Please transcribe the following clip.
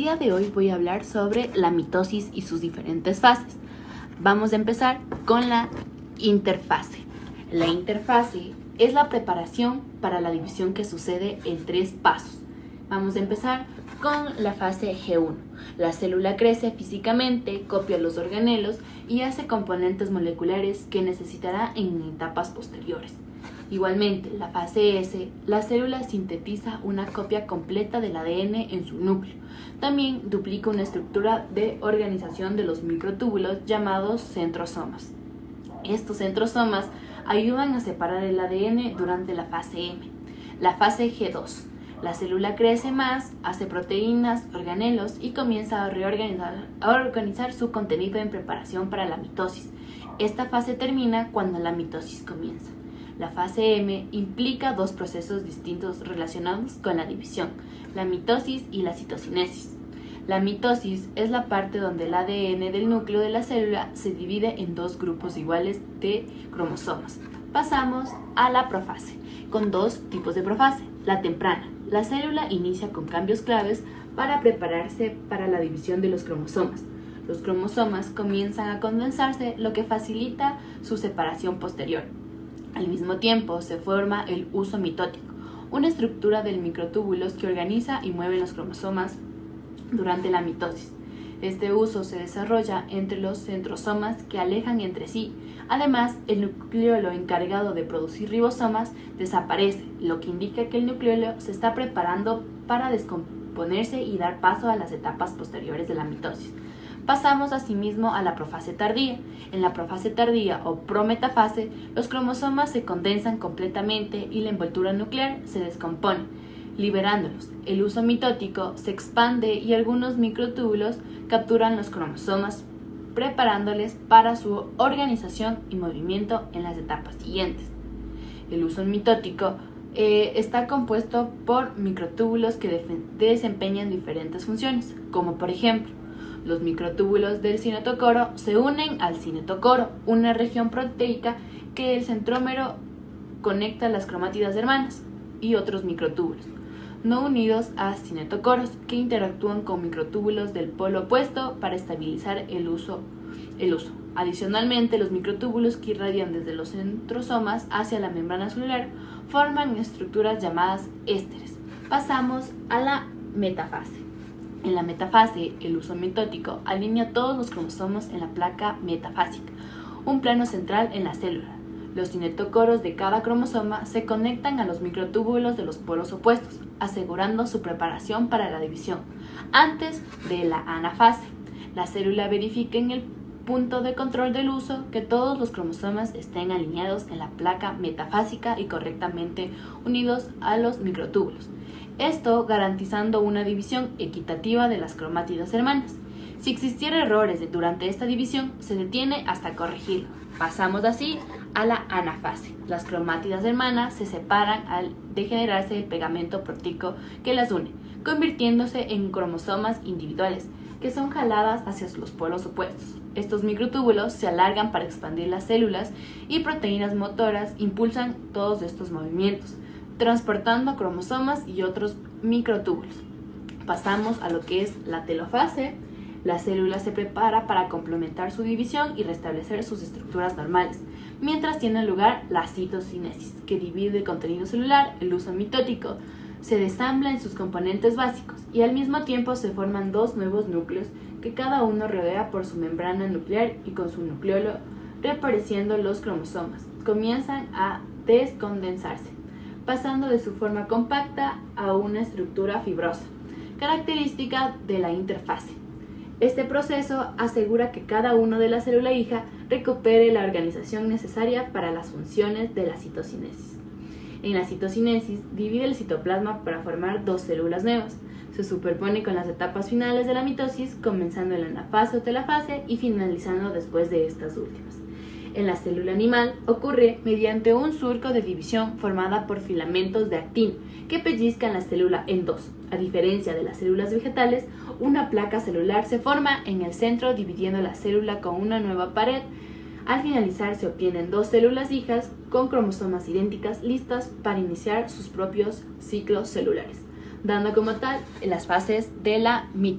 día de hoy voy a hablar sobre la mitosis y sus diferentes fases. Vamos a empezar con la interfase. La interfase es la preparación para la división que sucede en 3 pasos. Vamos a empezar con la fase G1. La célula crece físicamente, copia los organelos y hace componentes moleculares que necesitará en etapas posteriores. Igualmente, la fase S, la célula sintetiza una copia completa del ADN en su núcleo. También duplica una estructura de organización de los microtúbulos llamados centrosomas. Estos centrosomas ayudan a separar el ADN durante la fase M. La fase G2. La célula crece más, hace proteínas, organelos y comienza a organizar su contenido en preparación para la mitosis. Esta fase termina cuando la mitosis comienza. La fase M implica 2 procesos distintos relacionados con la división, la mitosis y la citocinesis. La mitosis es la parte donde el ADN del núcleo de la célula se divide en 2 grupos iguales de cromosomas. Pasamos a la profase, con 2 tipos de profase. La temprana. La célula inicia con cambios claves para prepararse para la división de los cromosomas. Los cromosomas comienzan a condensarse, lo que facilita su separación posterior. Al mismo tiempo se forma el uso mitótico, una estructura de microtúbulos que organiza y mueve los cromosomas durante la mitosis. Este uso se desarrolla entre los centrosomas que alejan entre sí. Además, el nucleolo encargado de producir ribosomas desaparece, lo que indica que el nucleolo se está preparando para descomponerse y dar paso a las etapas posteriores de la mitosis. Pasamos asimismo a la profase tardía. En la profase tardía o prometafase, los cromosomas se condensan completamente y la envoltura nuclear se descompone, liberándolos. El uso mitótico se expande y algunos microtúbulos capturan los cromosomas, preparándoles para su organización y movimiento en las etapas siguientes. El uso mitótico está compuesto por microtúbulos que desempeñan diferentes funciones, como por ejemplo, los microtúbulos del cinetocoro se unen al cinetocoro, una región proteica que el centrómero conecta a las cromátidas hermanas, y otros microtúbulos no unidos a cinetocoros que interactúan con microtúbulos del polo opuesto para estabilizar el uso. Adicionalmente, los microtúbulos que irradian desde los centrosomas hacia la membrana celular forman estructuras llamadas ésteres. Pasamos a la metafase. En la metafase, el uso mitótico alinea todos los cromosomas en la placa metafásica, un plano central en la célula. Los cinetocoros de cada cromosoma se conectan a los microtúbulos de los polos opuestos, asegurando su preparación para la división. Antes de la anafase, la célula verifica en el punto de control del uso que todos los cromosomas estén alineados en la placa metafásica y correctamente unidos a los microtúbulos. Esto garantizando una división equitativa de las cromátidas hermanas. Si existiera errores durante esta división, se detiene hasta corregirlo. Pasamos así a la anafase. Las cromátidas hermanas se separan al degenerarse el pegamento proteico que las une, convirtiéndose en cromosomas individuales, que son jaladas hacia los polos opuestos. Estos microtúbulos se alargan para expandir las células y proteínas motoras impulsan todos estos movimientos, transportando cromosomas y otros microtúbulos. Pasamos a lo que es la telofase. La célula se prepara para complementar su división y restablecer sus estructuras normales, mientras tiene lugar la citocinesis, que divide el contenido celular. El uso mitótico se desambla en sus componentes básicos y al mismo tiempo se forman 2 nuevos núcleos que cada uno rodea por su membrana nuclear y con su nucleolo reapareciendo los cromosomas. Comienzan a descondensarse, pasando de su forma compacta a una estructura fibrosa, característica de la interfase. Este proceso asegura que cada uno de la célula hija recupere la organización necesaria para las funciones de la citocinesis. En la citocinesis divide el citoplasma para formar 2 células nuevas. Se superpone con las etapas finales de la mitosis, comenzando en la anafase o telafase y finalizando después de estas últimas. En la célula animal ocurre mediante un surco de división formada por filamentos de actina que pellizcan la célula en 2. A diferencia de las células vegetales, una placa celular se forma en el centro dividiendo la célula con una nueva pared. Al finalizar se obtienen 2 células hijas con cromosomas idénticas listas para iniciar sus propios ciclos celulares, dando como tal las fases de la mitosis.